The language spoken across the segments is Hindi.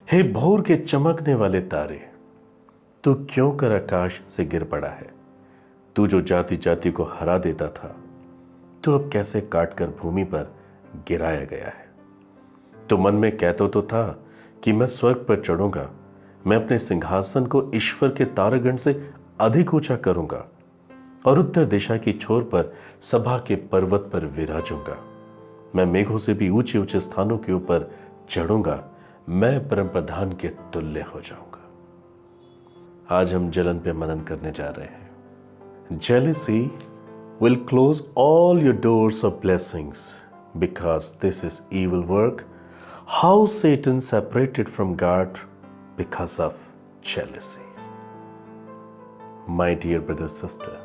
हे भोर के चमकने वाले तारे, तू क्यों कर आकाश से गिर पड़ा है। तू जो जाति जाति को हरा देता था, तू अब कैसे काट कर भूमि पर गिराया गया है। तो मन में कहता तो था कि मैं स्वर्ग पर चढ़ूंगा, मैं अपने सिंहासन को ईश्वर के तारागण से अधिक ऊंचा करूंगा और उत्तर दिशा की छोर पर सभा के पर्वत पर विराजूंगा। मैं मेघों से भी ऊंचे ऊंचे स्थानों के ऊपर चढ़ूंगा, मैं परम प्रधान के तुल्य हो जाऊंगा। आज हम जलन पे मनन करने जा रहे हैं। Jealousy will close all your doors of blessings because this is evil work. How Satan separated from God because of jealousy. My dear brother sister,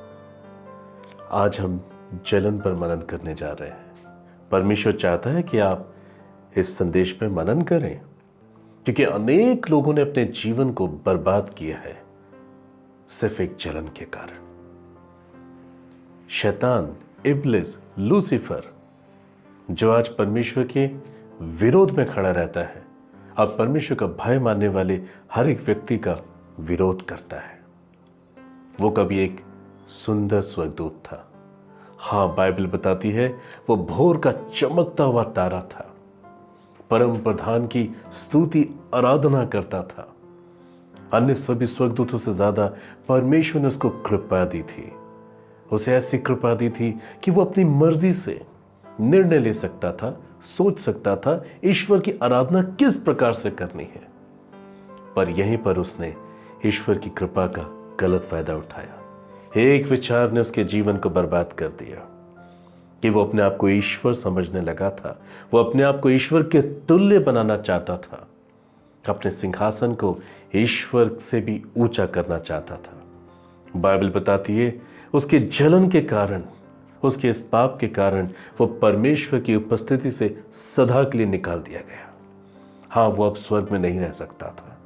आज हम जलन पर मनन करने जा रहे हैं। परमेश्वर चाहता है कि आप इस संदेश पे मनन करें, क्योंकि अनेक लोगों ने अपने जीवन को बर्बाद किया है सिर्फ एक जलन के कारण। शैतान, इब्लिस, लूसीफर, जो आज परमेश्वर के विरोध में खड़ा रहता है, अब परमेश्वर का भय मानने वाले हर एक व्यक्ति का विरोध करता है। वो कभी एक सुंदर स्वर्गदूत था। हाँ, बाइबल बताती है वो भोर का चमकता हुआ तारा था, परम प्रधान की स्तुति आराधना करता था। अन्य सभी स्वर्गदूतों से ज्यादा परमेश्वर ने उसको कृपा दी थी। उसे ऐसी कृपा दी थी कि वो अपनी मर्जी से निर्णय ले सकता था, सोच सकता था ईश्वर की आराधना किस प्रकार से करनी है। पर यहीं पर उसने ईश्वर की कृपा का गलत फायदा उठाया। एक विचार ने उसके जीवन को बर्बाद कर दिया कि वो अपने आप को ईश्वर समझने लगा था। वो अपने आप को ईश्वर के तुल्य बनाना चाहता था, अपने सिंहासन को ईश्वर से भी ऊंचा करना चाहता था। बाइबल बताती है उसके जलन के कारण, उसके इस पाप के कारण वो परमेश्वर की उपस्थिति से सदा के लिए निकाल दिया गया। हाँ, वो अब स्वर्ग में नहीं रह सकता था।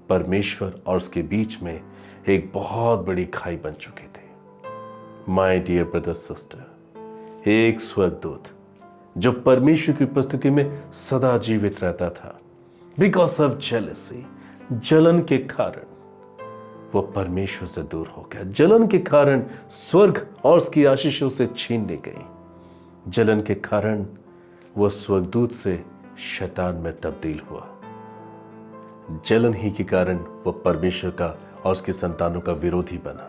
परमेश्वर और उसके बीच में एक बहुत बड़ी खाई बन चुकी थी। माय डियर ब्रदर सिस्टर, एक स्वर्गदूत जो परमेश्वर की उपस्थिति में सदा जीवित रहता था, बिकॉज ऑफ जेलसी, जलन के कारण वो परमेश्वर से दूर हो गया। जलन के कारण स्वर्ग और उसकी आशीषों से छीन ली गई। जलन के कारण वो स्वर्गदूत से शैतान में तब्दील हुआ। जलन ही के कारण वो परमेश्वर का और उसकी संतानों का विरोधी बना।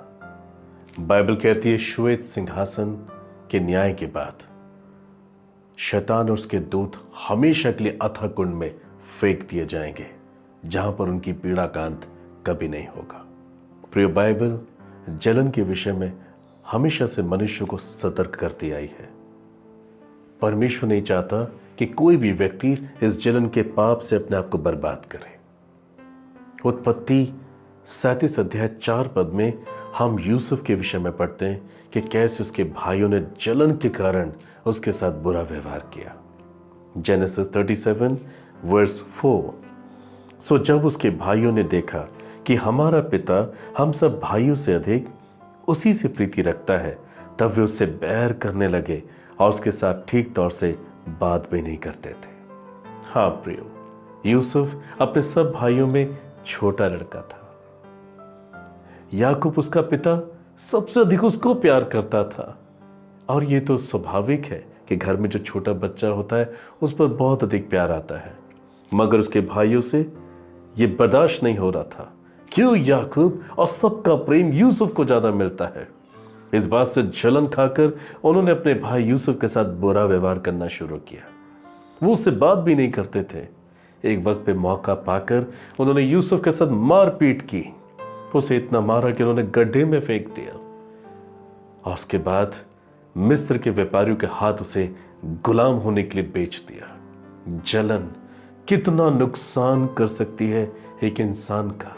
बाइबल कहती है श्वेत सिंहासन के न्याय के बाद शैतान और उसके दूत हमेशा के लिए अथाह कुंड में फेंक दिए जाएंगे, जहां पर उनकी पीड़ा का अंत कभी नहीं होगा। प्रिय, बाइबल जलन के विषय में हमेशा से मनुष्य को सतर्क करती आई है। परमेश्वर नहीं चाहता कि कोई भी व्यक्ति इस जलन के पाप से अपने आप को बर्बाद करे। उत्पत्ति 37 अध्याय 4 पद में हम यूसुफ के विषय में पढ़ते हैं कि कैसे उसके भाइयों ने जलन के कारण उसके साथ बुरा व्यवहार किया। Genesis 37 verse 4। सो जब उसके भाइयों ने देखा कि हमारा पिता हम सब भाइयों से अधिक उसी से प्रीति रखता है, तब वे उससे बैर करने लगे और उसके साथ ठीक तौर से बात भी नहीं करते थे। हाँ प्रियो, यूसुफ अपने सब भाइयों में छोटा लड़का था। याकूब उसका पिता सबसे अधिक उसको प्यार करता था, और ये तो स्वाभाविक है कि घर में जो छोटा बच्चा होता है उस पर बहुत अधिक प्यार आता है। मगर उसके भाइयों से ये बर्दाश्त नहीं हो रहा था। क्यों याकूब और सबका प्रेम यूसुफ को ज्यादा मिलता है। इस बात से जलन खाकर उन्होंने अपने भाई यूसुफ के साथ बुरा व्यवहार करना शुरू किया। वो उससे बात भी नहीं करते थे। एक वक्त पे मौका पाकर उन्होंने यूसुफ के साथ मारपीट की। उसे इतना मारा कि उन्होंने गड्ढे में फेंक दिया, और उसके बाद मिस्र के व्यापारियों के हाथ उसे गुलाम होने के लिए बेच दिया। जलन कितना नुकसान कर सकती है एक इंसान का,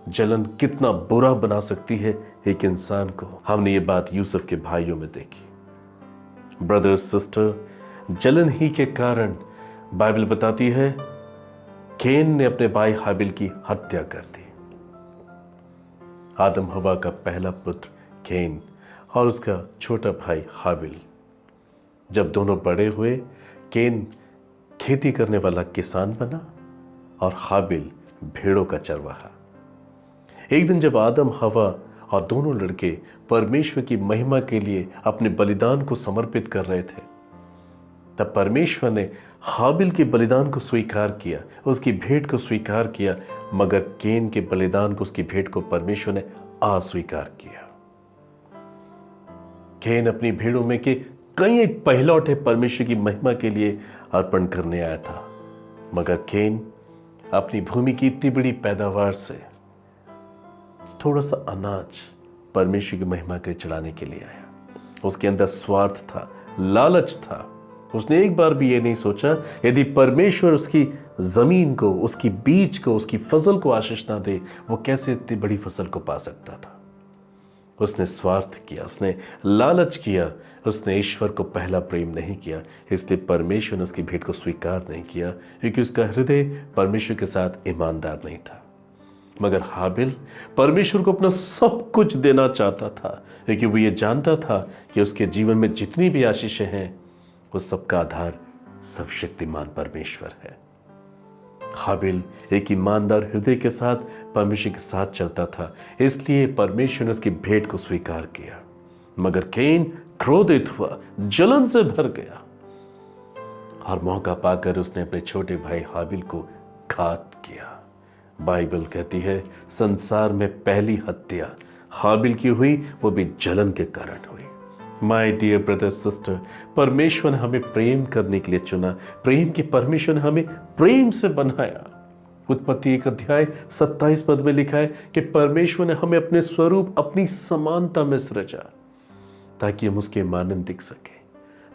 जलन कितना बुरा बना सकती है एक इंसान को। हमने ये बात यूसुफ के भाइयों में देखी। ब्रदर सिस्टर, जलन ही के कारण बाइबल बताती है कैन ने अपने भाई हाबिल की हत्या कर दी। आदम हवा का पहला पुत्र कैन और उसका छोटा भाई हाबिल, जब दोनों बड़े हुए, कैन खेती करने वाला किसान बना और हाबिल भेड़ों का चरवाहा। एक दिन जब आदम, हवा और दोनों लड़के परमेश्वर की महिमा के लिए अपने बलिदान को समर्पित कर रहे थे, तब परमेश्वर ने हाबिल के बलिदान को स्वीकार किया, उसकी भेंट को स्वीकार किया, मगर केन के बलिदान को, उसकी भेंट को परमेश्वर ने अस्वीकार किया। केन अपनी भेड़ों में के कई एक पहलौठे परमेश्वर की महिमा के लिए अर्पण करने आया था, मगर केन अपनी भूमि की इतनी बड़ी पैदावार से थोड़ा सा अनाज परमेश्वर की महिमा के चढ़ाने के लिए आया। उसके अंदर स्वार्थ था, लालच था। उसने एक बार भी ये नहीं सोचा यदि परमेश्वर उसकी जमीन को, उसकी बीज को, उसकी फसल को आशीष ना दे, वो कैसे इतनी बड़ी फसल को पा सकता था। उसने स्वार्थ किया, उसने लालच किया, उसने ईश्वर को पहला प्रेम नहीं किया। इसलिए परमेश्वर ने उसकी भेंट को स्वीकार नहीं किया, क्योंकि उसका हृदय परमेश्वर के साथ ईमानदार नहीं था। मगर हाबिल परमेश्वर को अपना सब कुछ देना चाहता था, क्योंकि वो ये जानता था कि उसके जीवन में जितनी भी आशीषें हैं, उस सबका आधार सर्वशक्तिमान परमेश्वर है। हाबिल एक ईमानदार हृदय के साथ परमेश्वर के साथ चलता था, इसलिए परमेश्वर ने उसकी भेंट को स्वीकार किया। मगर केन क्रोधित हुआ, जलन से भर गया और मौका पाकर उसने अपने छोटे भाई हाबिल को घात किया। बाइबल कहती है संसार में पहली हत्या हाबिल की हुई, वो भी जलन के कारण हुई। माय डियर ब्रदर सिस्टर, परमेश्वर ने हमें प्रेम करने के लिए चुना। प्रेम के परमेश्वर ने हमें प्रेम से बनाया। उत्पत्ति 1:27 में लिखा है कि परमेश्वर ने हमें अपने स्वरूप, अपनी समानता में सृजा, ताकि हम उसके मानंद दिख सके,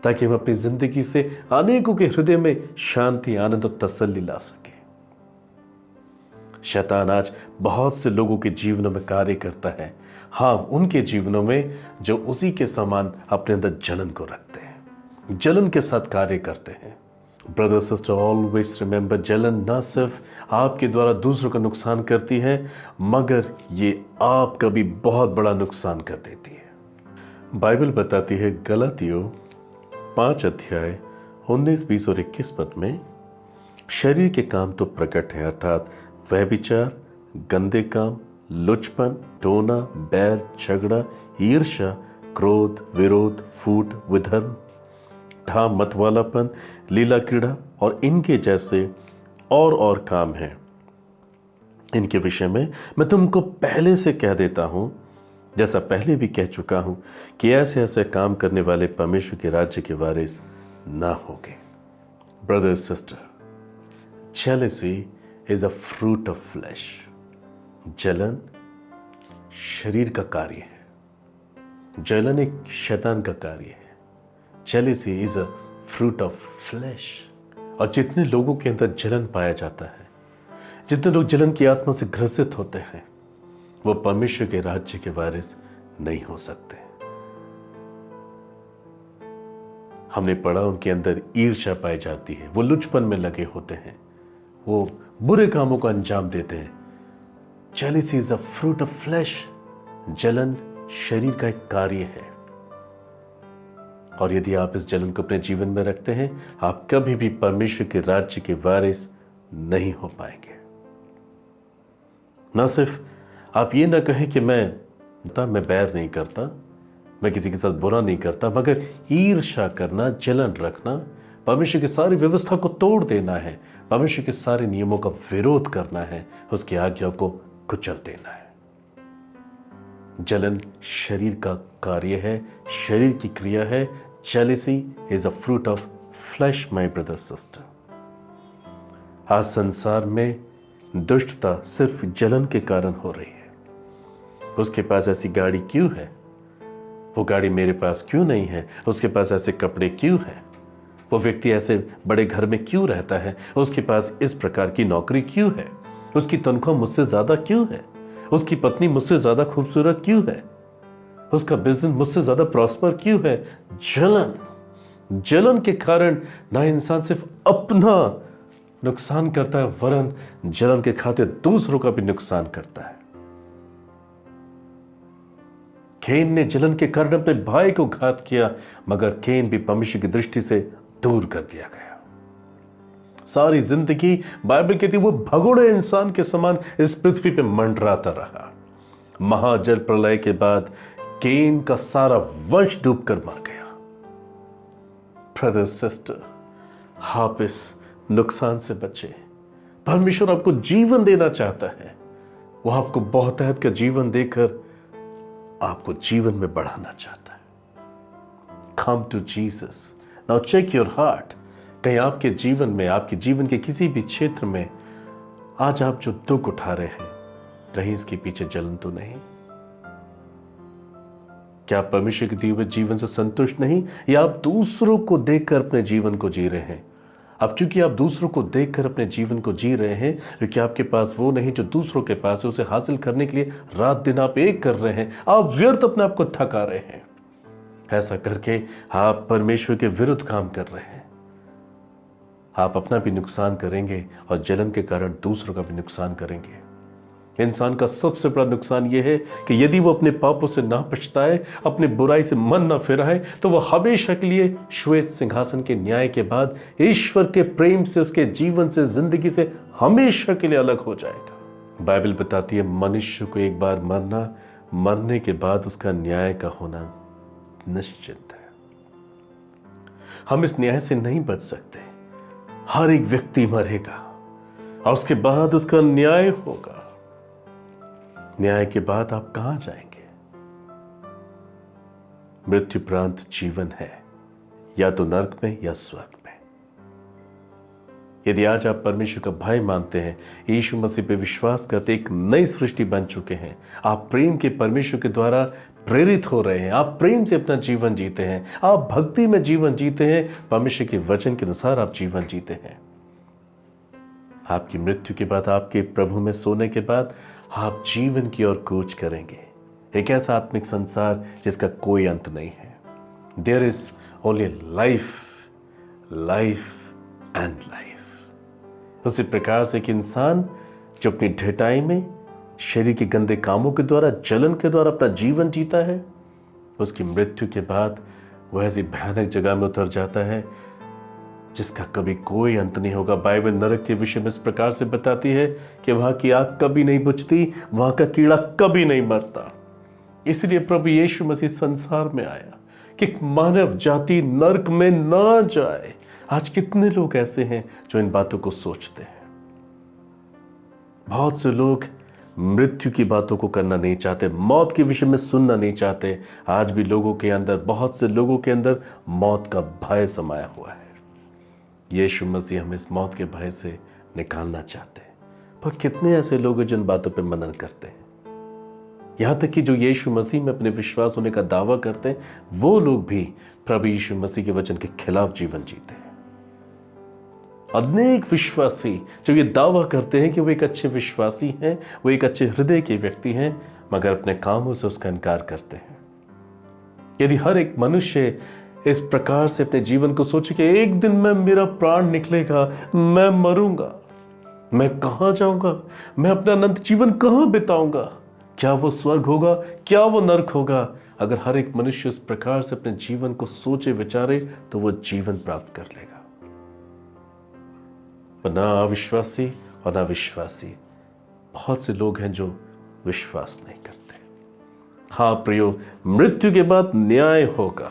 ताकि हम अपनी जिंदगी से अनेकों के हृदय में शांति, आनंद और तसल्ली ला सके। शैतान आज बहुत से लोगों के जीवनों में कार्य करता है, हाँ, उनके जीवनों में जो उसी के समान अपने अंदर जलन को रखते हैं, जलन के साथ कार्य करते हैं। ब्रदर सिस्टर, ऑलवेज रिमेंबर, जलन ना सिर्फ आपके द्वारा दूसरों का नुकसान करती है, मगर ये आपका भी बहुत बड़ा नुकसान कर देती है। बाइबल बताती है गलातियों 5:19, 20 और 21 पद में, शरीर के काम तो प्रकट है, अर्थात व्यभिचार, गंदे काम, लुचपन, टोना, बैर, झगड़ा, ईर्ष्या, क्रोध, विरोध, फूट, विधर्म, ठा मतवालापन, लीला क्रीड़ा और इनके जैसे और काम हैं। इनके विषय में मैं तुमको पहले से कह देता हूं, जैसा पहले भी कह चुका हूं, कि ऐसे ऐसे काम करने वाले परमेश्वर के राज्य के वारिस ना होंगे। Brother sister, jealousy is a fruit of flesh. जलन शरीर का कार्य है, जलन एक शैतान का कार्य है। Jealousy is a fruit of flesh. और जितने लोगों के अंदर जलन पाया जाता है, जितने लोग जलन की आत्मा से ग्रसित होते हैं, वो परमेश्वर के राज्य के वारिस नहीं हो सकते। हमने पढ़ा उनके अंदर ईर्ष्या पाई जाती है, वो लुचपन में लगे होते हैं, वो बुरे कामों को अंजाम देते हैं। Jealousy is a fruit of flesh. जलन शरीर का एक कार्य है, और यदि आप इस जलन को अपने जीवन में रखते हैं, आप कभी भी परमेश्वर के राज्य के वारिस नहीं हो पाएंगे। ना सिर्फ आप ये ना कहें कि मैं बैर नहीं करता, मैं किसी के साथ बुरा नहीं करता, मगर ईर्ष्या करना, जलन रखना, परमेश्वर की सारी व्यवस्था को तोड़ देना है, परमेश्वर के सारे नियमों का विरोध करना है, उसकी आज्ञा को कुचल देना है। जलन शरीर का कार्य है, शरीर की क्रिया है। Jealousy is a fruit of flesh, my brother sister. आज संसार में दुष्टता सिर्फ जलन के कारण हो रही है। उसके पास ऐसी गाड़ी क्यों है, वो गाड़ी मेरे पास क्यों नहीं है, उसके पास ऐसे कपड़े क्यों हैं, वो व्यक्ति ऐसे बड़े घर में क्यों रहता है, उसके पास इस प्रकार की नौकरी क्यों है, उसकी तनख्वाह मुझसे ज्यादा क्यों है, उसकी पत्नी मुझसे ज्यादा खूबसूरत क्यों है, उसका बिजनेस मुझसे ज्यादा प्रॉस्पर क्यों है। जलन के कारण ना इंसान सिर्फ अपना नुकसान करता है, वरन जलन के खातिर दूसरों का भी नुकसान करता है। केन ने जलन के कारण अपने भाई को घात किया, मगर केन भी परमेश्वर की दृष्टि से दूर कर दिया गया। सारी जिंदगी बाइबल कहती है वो भगोड़े इंसान के समान इस पृथ्वी पे मंडराता रहा। महाजल प्रलय के बाद केन का सारा वंश डूबकर मर गया। ब्रदर सिस्टर, आप इस नुकसान से बचे। परमेश्वर आपको जीवन देना चाहता है। वो आपको बहुतायत का जीवन देकर आपको जीवन में बढ़ाना चाहता है। Come to Jesus. Now check your heart. कहीं आपके जीवन में, आपके जीवन के किसी भी क्षेत्र में आज आप जो दुख उठा रहे हैं, कहीं इसके पीछे जलन तो नहीं? क्या आप परमेश्वर के दिए हुए जीवन से संतुष्ट नहीं, या आप दूसरों को देखकर अपने जीवन को जी रहे हैं? अब क्योंकि आप दूसरों को देखकर अपने जीवन को जी रहे हैं, क्योंकि आपके पास वो नहीं जो दूसरों के पास है, उसे हासिल करने के लिए रात दिन आप एक कर रहे हैं, आप व्यर्थ अपने आप को थका रहे हैं। ऐसा करके आप परमेश्वर के विरुद्ध काम कर रहे हैं। आप अपना भी नुकसान करेंगे और जलन के कारण दूसरों का भी नुकसान करेंगे। इंसान का सबसे बड़ा नुकसान यह है कि यदि वो अपने पापों से ना पछताए, अपनी बुराई से मन ना फिराए, तो वह हमेशा के लिए श्वेत सिंहासन के न्याय के बाद ईश्वर के प्रेम से, उसके जीवन से, जिंदगी से हमेशा के लिए अलग हो जाएगा। बाइबल बताती है मनुष्य को एक बार मरना, मरने के बाद उसका न्याय का होना निश्चित है। हम इस न्याय से नहीं बच सकते। हर एक व्यक्ति मरेगा और उसके बाद उसका न्याय होगा। न्याय के बाद आप कहां जाएंगे? मृत्युपरांत जीवन है, या तो नरक में या स्वर्ग में। यदि आज आप परमेश्वर का भय मानते हैं, यीशु मसीह पे विश्वास करते, एक नई सृष्टि बन चुके हैं, आप प्रेम के परमेश्वर के द्वारा प्रेरित हो रहे हैं, आप प्रेम से अपना जीवन जीते हैं, आप भक्ति में जीवन जीते हैं, परमेश्वर के वचन के अनुसार आप जीवन जीते हैं, आपकी मृत्यु के बाद, आपके प्रभु में सोने के बाद आप जीवन की ओर कूच करेंगे, एक ऐसा आत्मिक संसार जिसका कोई अंत नहीं है। There is only life, life and life. उसी प्रकार से कि इंसान जो अपनी ढिठाई में, शरीर के गंदे कामों के द्वारा, जलन के द्वारा अपना जीवन जीता है, उसकी मृत्यु के बाद वह ऐसी भयानक जगह में उतर जाता है जिसका कभी कोई अंत नहीं होगा। बाइबल नरक के विषय में इस प्रकार से बताती है कि वहां की आग कभी नहीं बुझती, वहां का कीड़ा कभी नहीं मरता। इसलिए प्रभु यीशु मसीह संसार में आया कि मानव जाति नरक में ना जाए। आज कितने लोग ऐसे हैं जो इन बातों को सोचते हैं। बहुत से लोग मृत्यु की बातों को करना नहीं चाहते, मौत के विषय में सुनना नहीं चाहते। आज भी लोगों के अंदर, बहुत से लोगों के अंदर मौत का भय समाया हुआ है। यीशु मसीह हमें इस मौत के भय से निकालना चाहते हैं, पर कितने ऐसे लोग हैं जिन बातों पर मनन करते हैं। यहां तक कि जो यीशु मसीह में अपने विश्वास होने का दावा करते हैं, वो लोग भी प्रभु यीशु मसीह के वचन के खिलाफ जीवन जीते हैं। अनेक विश्वासी जो ये दावा करते हैं कि वो एक अच्छे विश्वासी हैं, वो एक अच्छे हृदय के व्यक्ति हैं, मगर अपने कामों से उसका इनकार करते हैं। यदि हर एक मनुष्य इस प्रकार से अपने जीवन को सोचे कि एक दिन में मेरा प्राण निकलेगा, मैं मरूंगा, मैं कहां जाऊंगा, मैं अपना अनंत जीवन कहां बिताऊंगा, क्या वो स्वर्ग होगा, क्या वो नरक होगा? अगर हर एक मनुष्य इस प्रकार से अपने जीवन को सोचे विचारे तो वो जीवन प्राप्त कर लेगा। पर ना अविश्वासी और ना विश्वासी, बहुत से लोग हैं जो विश्वास नहीं करते। हाँ प्रियो, मृत्यु के बाद न्याय होगा,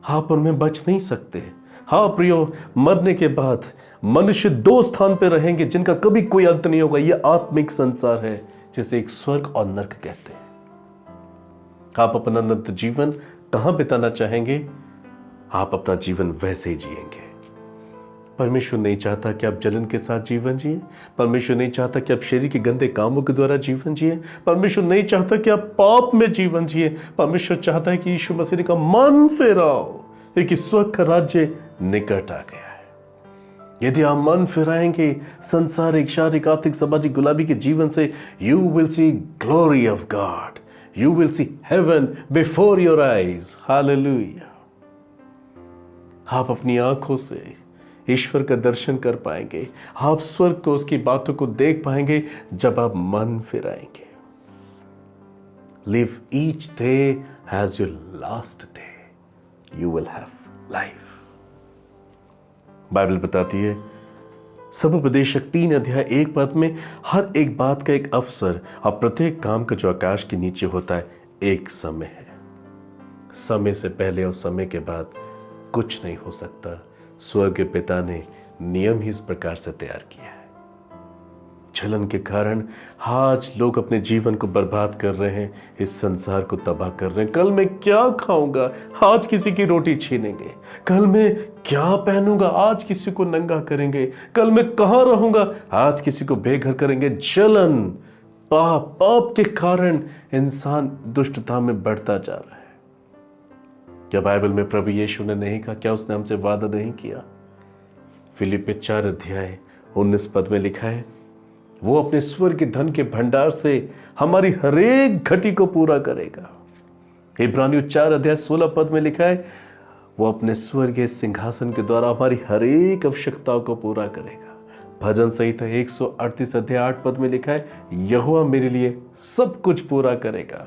आप उनमें बच नहीं सकते। हाँ प्रियो, मरने के बाद मनुष्य दो स्थान पर रहेंगे जिनका कभी कोई अंत नहीं होगा। यह आत्मिक संसार है जिसे एक स्वर्ग और नरक कहते हैं। आप अपना अनंत जीवन कहां बिताना चाहेंगे? आप अपना जीवन वैसे ही जिएंगे। परमेश्वर नहीं चाहता कि आप जलन के साथ जीवन जिए। परमेश्वर नहीं चाहता कि आप शरीर के गंदे कामों के द्वारा जीवन जिए। परमेश्वर नहीं चाहता कि आप पाप में जीवन जिए। परमेश्वर चाहता है कि यीशु मसीह का मन फिराओ, क्योंकि स्वर्ग का राज्य निकट आ गया है। यदि आप मन फिराएंगे संसारिक, शारीरिक, आर्थिक, सामाजिक, गुलाबी के जीवन से, you will see glory of God, you will see heaven before your eyes. Hallelujah. आप अपनी आंखों से ईश्वर का दर्शन कर पाएंगे, आप स्वर्ग को, उसकी बातों को देख पाएंगे जब आप मन फिराएंगे। Live each day as your last day, you will have life. Bible बताती है समुपदेशक 3 अध्याय 1 पद में हर एक बात का एक अवसर और प्रत्येक काम का जो आकाश के नीचे होता है एक समय है। समय से पहले और समय के बाद कुछ नहीं हो सकता। स्वर्ग के पिता ने नियम ही इस प्रकार से तैयार किया है। जलन के कारण आज लोग अपने जीवन को बर्बाद कर रहे हैं, इस संसार को तबाह कर रहे हैं। कल मैं क्या खाऊंगा, आज किसी की रोटी छीनेंगे। कल मैं क्या पहनूंगा, आज किसी को नंगा करेंगे। कल मैं कहां रहूंगा, आज किसी को बेघर करेंगे। जलन, पाप के कारण इंसान दुष्टता में बढ़ता जा रहा है। क्या बाइबल में प्रभु यीशु ने नहीं कहा, क्या उसने हमसे वादा नहीं किया? फिलिप्पी 4 अध्याय 19 पद में लिखा है, वो अपने स्वर्ग के धन के भंडार से हमारी हरेक घटी को पूरा करेगा। इब्रानियों 4 अध्याय 16 पद में लिखा है, वो अपने स्वर्गीय सिंहासन के द्वारा हमारी हरेक आवश्यकताओं को पूरा करेगा। भजन संहिता 138 अध्याय 8 पद में लिखा है, यहोवा मेरे लिए सब कुछ पूरा करेगा।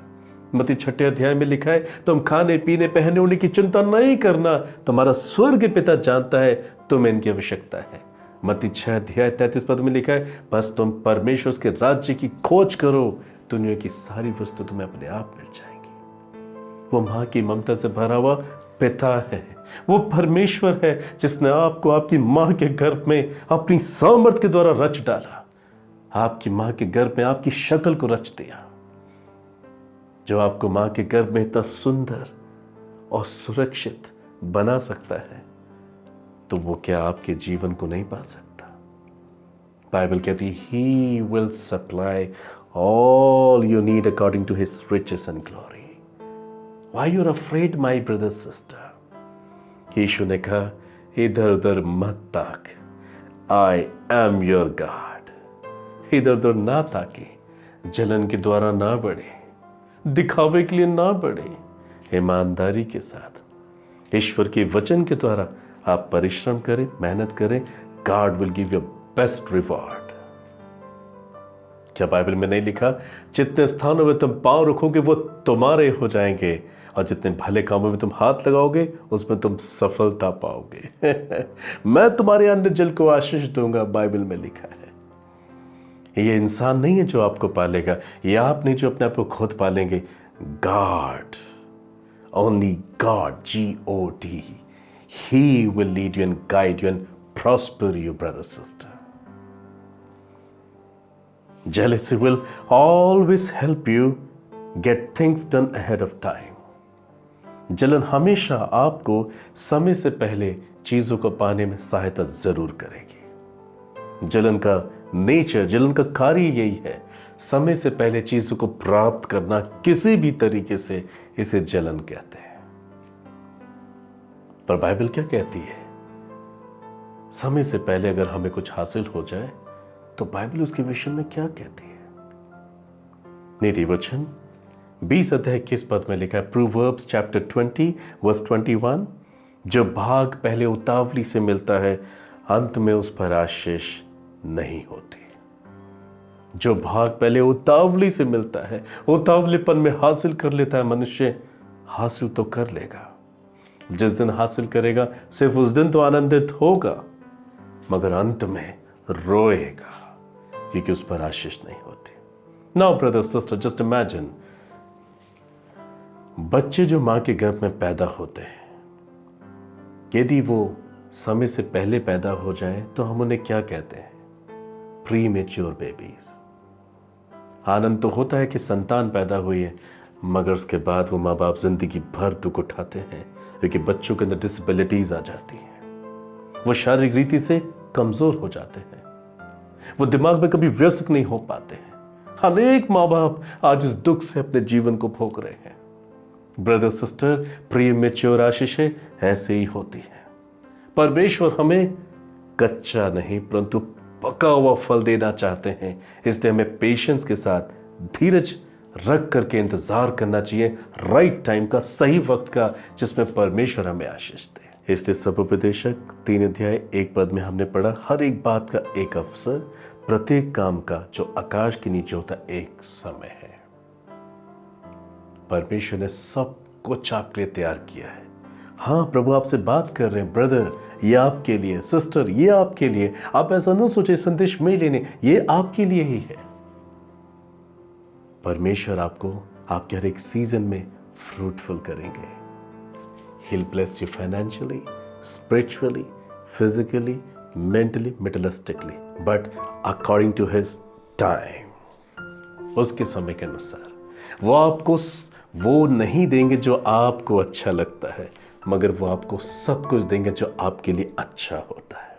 मत्ती 6 अध्याय में लिखा है, तुम खाने पीने पहनने ओढ़ने की चिंता नहीं करना, तुम्हारा स्वर्ग पिता जानता है तुम्हें इनकी आवश्यकता है। मत्ती 6 अध्याय 33 पद में लिखा है, बस तुम परमेश्वर के राज्य की खोज करो, दुनिया की सारी वस्तु तुम्हें अपने आप मिल जाएंगी। वो मां की ममता से भरा हुआ पिता है, वो परमेश्वर है जिसने आपको आपकी मां के गर्भ में अपनी सामर्थ के द्वारा रच डाला। आपकी मां के गर्भ में आपकी शक्ल को रच दिया। जो आपको मां के गर्भ में इतना सुंदर और सुरक्षित बना सकता है, तो वो क्या आपके जीवन को नहीं पाल सकता? बाइबल कहती है, he will supply all you need according to his riches and glory. Why you are afraid my brother sister? Yeshu ने कहा, इधर उधर मत ताक, आई एम योर गॉड। इधर उधर ना ताके, जलन के द्वारा ना बढ़े, दिखावे के लिए ना बढ़े, ईमानदारी के साथ ईश्वर के वचन के द्वारा आप परिश्रम करें, मेहनत करें। God will give you best reward. क्या बाइबल में नहीं लिखा, जितने स्थानों में तुम पांव रखोगे वो तुम्हारे हो जाएंगे, और जितने भले कामों में तुम हाथ लगाओगे उसमें तुम सफलता पाओगे। मैं तुम्हारे अन्न जल को आशीष दूंगा, बाइबल में लिखा है। ये इंसान नहीं है जो आपको पालेगा, ये आप नहीं जो अपने आप को खुद पालेंगे। God, only God, GOD, He will lead you and guide you and prosper you, brother, sister. Jealousy will always help you get things done ahead of time. जलन हमेशा आपको समय से पहले चीजों को पाने में सहायता जरूर करेगी। जलन का नेचर, जलन का कार्य यही है, समय से पहले चीजों को प्राप्त करना। किसी भी तरीके से इसे जलन कहते हैं। पर बाइबल क्या कहती है? समय से पहले अगर हमें कुछ हासिल हो जाए तो बाइबल उसके विषय में क्या कहती है? नीति वचन 20 अध्याय 21 पद में लिखा है, प्रोवर्ब्स चैप्टर 20 वर्स 21, जो भाग पहले उतावली से मिलता है अंत में उस पर आशीष नहीं होती। जो भाग पहले उतावली से मिलता है, उतावलेपन में हासिल कर लेता है मनुष्य, हासिल तो कर लेगा। जिस दिन हासिल करेगा सिर्फ उस दिन तो आनंदित होगा, मगर अंत में रोएगा क्योंकि उस पर आशीष नहीं होती। Now brother sister, just imagine, बच्चे जो मां के गर्भ में पैदा होते हैं, यदि वो समय से पहले पैदा हो जाएं तो हम उन्हें क्या कहते हैं? Premature babies. आनंद तो होता है कि संतान पैदा हुई है, मगर उसके बाद वो माँ बाप जिंदगी भर दुख उठाते हैं क्योंकि बच्चों के अंदर डिसेबिलिटीज आ जाती हैं। वो शारीरिक रीति से कमजोर हो जाते हैं, वो दिमाग में कभी व्यस्त नहीं हो पाते हैं। अनेक माँ बाप आज इस दुख से अपने जीवन को भोग रहे हैं। ब्रदर सिस्टर, प्रीमेच्योर आशीषें ऐसे ही होती हैं। परमेश्वर हमें कच्चा नहीं परंतु पका हुआ फल देना चाहते हैं, इसलिए हमें पेशेंस के साथ धीरज रख करके इंतजार करना चाहिए राइट टाइम का, सही वक्त का, जिसमें परमेश्वर हमें आशीष दे। इसलिए समुपदेशक 3 अध्याय 1 पद में हमने पढ़ा, हर एक बात का एक अवसर, प्रत्येक काम का जो आकाश के नीचे होता एक समय है। परमेश्वर ने सब कुछ आपके लिए तैयार किया है। हाँ, प्रभु आपसे बात कर रहे हैं, ब्रदर ये आपके लिए, सिस्टर ये आपके लिए। आप ऐसा न सोचे संदेश में लेने, ये आपके लिए ही है। परमेश्वर आपको आपके हर एक सीजन में फ्रूटफुल करेंगे। He'll bless you financially, spiritually, physically, mentally, materialistically, but according to his time. उसके समय के अनुसार वो आपको वो नहीं देंगे जो आपको अच्छा लगता है, मगर वो आपको सब कुछ देंगे जो आपके लिए अच्छा होता है।